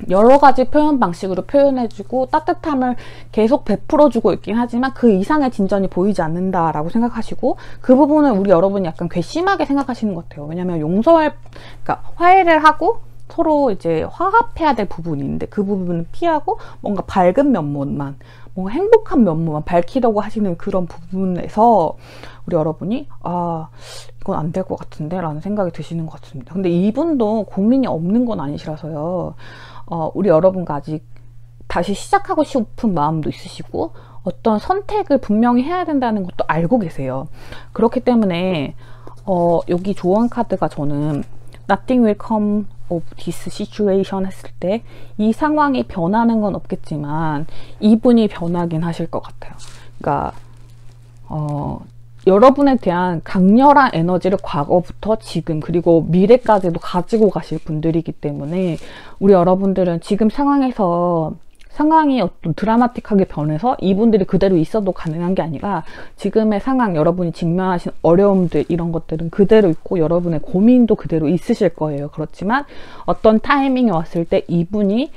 여러 가지 표현 방식으로 표현해주고 따뜻함을 계속 베풀어주고 있긴 하지만 그 이상의 진전이 보이지 않는다라고 생각하시고, 그 부분을 우리 여러분이 약간 괘씸하게 생각하시는 것 같아요. 왜냐면 그러니까 화해를 하고 서로 이제 화합해야 될 부분이 있는데 그 부분은 피하고 뭔가 밝은 면모만, 뭔가 행복한 면모만 밝히려고 하시는 그런 부분에서 우리 여러분이 이건 안 될 것 같은데 라는 생각이 드시는 것 같습니다. 근데 이분도 고민이 없는 건 아니시라서요. 우리 여러분과 아직 다시 시작하고 싶은 마음도 있으시고 어떤 선택을 분명히 해야 된다는 것도 알고 계세요. 그렇기 때문에 여기 조언 카드가 저는 Nothing will come of this situation 했을 때 이 상황이 변하는 건 없겠지만 이분이 변하긴 하실 것 같아요. 그러니까 여러분에 대한 강렬한 에너지를 과거부터 지금 그리고 미래까지도 가지고 가실 분들이기 때문에 우리 여러분들은 지금 상황이 어떤 드라마틱하게 변해서 이분들이 그대로 있어도 가능한 게 아니라 지금의 상황, 여러분이 직면하신 어려움들 이런 것들은 그대로 있고 여러분의 고민도 그대로 있으실 거예요. 그렇지만 어떤 타이밍이 왔을 때 이분이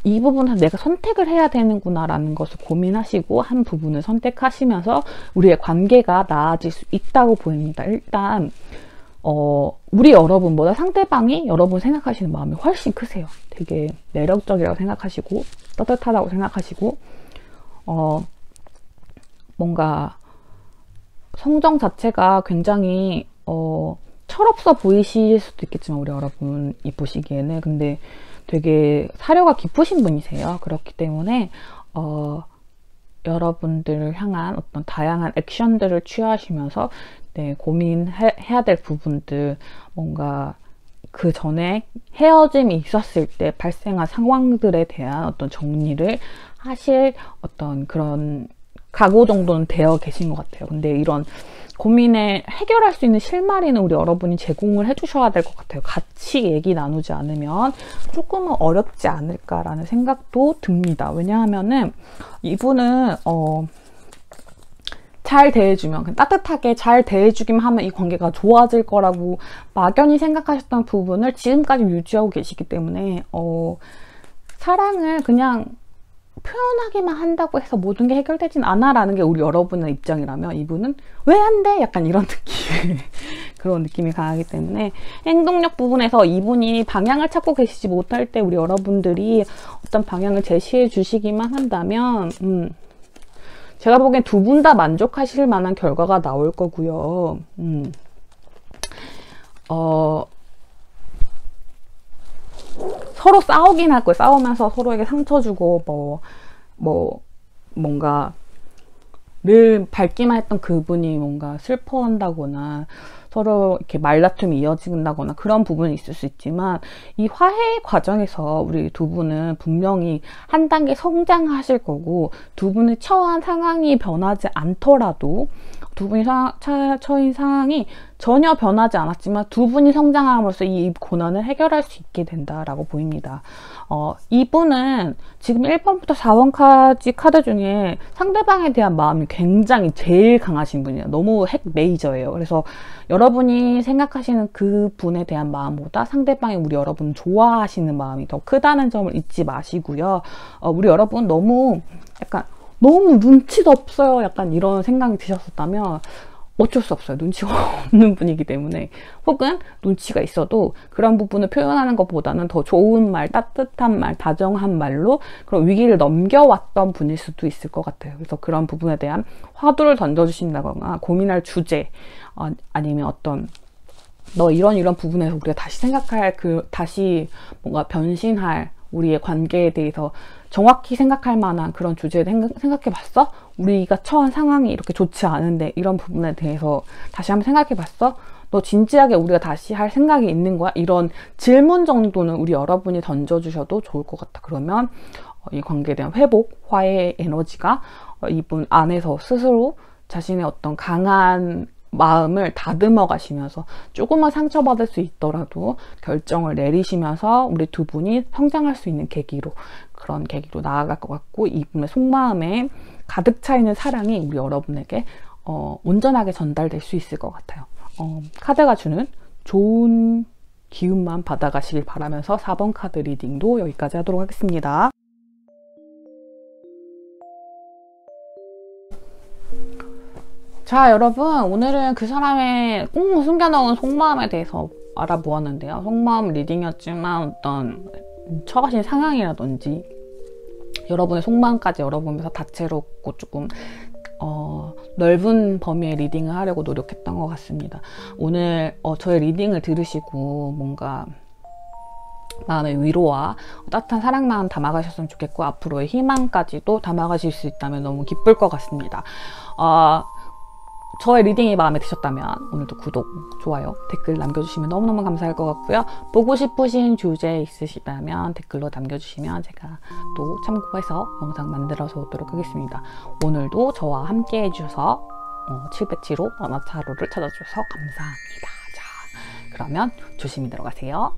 이 부분은 내가 선택을 해야 되는구나 라는 것을 고민하시고 한 부분을 선택하시면서 우리의 관계가 나아질 수 있다고 보입니다. 일단 우리 여러분보다 상대방이 여러분 생각하시는 마음이 훨씬 크세요. 되게 매력적이라고 생각하시고 따뜻하다고 생각하시고 뭔가 성정 자체가 굉장히 철없어 보이실 수도 있겠지만 우리 여러분이 보시기에는 근데 되게 사려가 깊으신 분이세요. 그렇기 때문에 여러분들을 향한 어떤 다양한 액션들을 취하시면서 고민해야 될 부분들 뭔가 그 전에 헤어짐이 있었을 때 발생한 상황들에 대한 어떤 정리를 하실 어떤 그런 각오 정도는 되어 계신 것 같아요. 근데 이런 고민에 해결할 수 있는 실마리는 우리 여러분이 제공을 해주셔야 될 것 같아요. 같이 얘기 나누지 않으면 조금은 어렵지 않을까라는 생각도 듭니다. 왜냐하면은 이분은 잘 대해주면 그냥 따뜻하게 잘 대해주기만 하면 이 관계가 좋아질 거라고 막연히 생각하셨던 부분을 지금까지 유지하고 계시기 때문에 사랑을 그냥 표현하기만 한다고 해서 모든 게 해결되진 않아 라는 게 우리 여러분의 입장이라면 이분은 왜 안 돼? 약간 이런 느낌 그런 느낌이 강하기 때문에 행동력 부분에서 이분이 방향을 찾고 계시지 못할 때 우리 여러분들이 어떤 방향을 제시해 주시기만 한다면 제가 보기엔 두 분 다 만족하실 만한 결과가 나올 거고요. 서로 싸우긴 할 거예요. 싸우면서 서로에게 상처 주고 뭔가 늘 밝기만 했던 그분이 뭔가 슬퍼한다거나 서로 이렇게 말다툼이 이어진다거나 그런 부분이 있을 수 있지만 이 화해 과정에서 우리 두 분은 분명히 한 단계 성장하실 거고 두 분의 처한 상황이 변하지 않더라도 두 분이 처인 상황이 전혀 변하지 않았지만 두 분이 성장함으로써 이 고난을 해결할 수 있게 된다라고 보입니다. 이분은 지금 1번부터 4번까지 카드 중에 상대방에 대한 마음이 굉장히 제일 강하신 분이에요. 너무 핵 메이저예요. 그래서 여러분이 생각하시는 그 분에 대한 마음보다 상대방이 우리 여러분 좋아하시는 마음이 더 크다는 점을 잊지 마시고요. 우리 여러분 너무 눈치도 없어요. 약간 이런 생각이 드셨었다면 어쩔 수 없어요. 눈치가 없는 분이기 때문에 혹은 눈치가 있어도 그런 부분을 표현하는 것보다는 더 좋은 말, 따뜻한 말, 다정한 말로 그런 위기를 넘겨왔던 분일 수도 있을 것 같아요. 그래서 그런 부분에 대한 화두를 던져주신다거나 고민할 주제 아니면 어떤 너 이런 부분에서 우리가 다시 생각할 다시 뭔가 변신할 우리의 관계에 대해서 정확히 생각할 만한 그런 주제에 생각해 봤어? 우리가 처한 상황이 이렇게 좋지 않은데 이런 부분에 대해서 다시 한번 생각해 봤어? 너 진지하게 우리가 다시 할 생각이 있는 거야? 이런 질문 정도는 우리 여러분이 던져주셔도 좋을 것 같아. 그러면 이 관계에 대한 회복, 화해의 에너지가 이분 안에서 스스로 자신의 어떤 강한 마음을 다듬어 가시면서 조금만 상처받을 수 있더라도 결정을 내리시면서 우리 두 분이 성장할 수 있는 그런 계기로 나아갈 것 같고 이분의 속마음에 가득 차 있는 사랑이 우리 여러분에게 온전하게 전달될 수 있을 것 같아요. 카드가 주는 좋은 기운만 받아가시길 바라면서 4번 카드 리딩도 여기까지 하도록 하겠습니다. 자, 여러분, 오늘은 그 사람의 꽁 숨겨놓은 속마음에 대해서 알아보았는데요. 속마음 리딩이었지만 어떤 처하신 상황이라든지 여러분의 속마음까지 열어보면서 다채롭고 조금 넓은 범위의 리딩을 하려고 노력했던 것 같습니다. 오늘 저의 리딩을 들으시고 뭔가 마음의 위로와 따뜻한 사랑만 담아가셨으면 좋겠고, 앞으로의 희망까지도 담아가실 수 있다면 너무 기쁠 것 같습니다. 저의 리딩이 마음에 드셨다면 오늘도 구독, 좋아요, 댓글 남겨주시면 너무너무 감사할 것 같고요. 보고 싶으신 주제 있으시다면 댓글로 남겨주시면 제가 또 참고해서 영상 만들어서 오도록 하겠습니다. 오늘도 저와 함께 해주셔서 707호 만화타로를 찾아주셔서 감사합니다. 자, 그러면 조심히 들어가세요.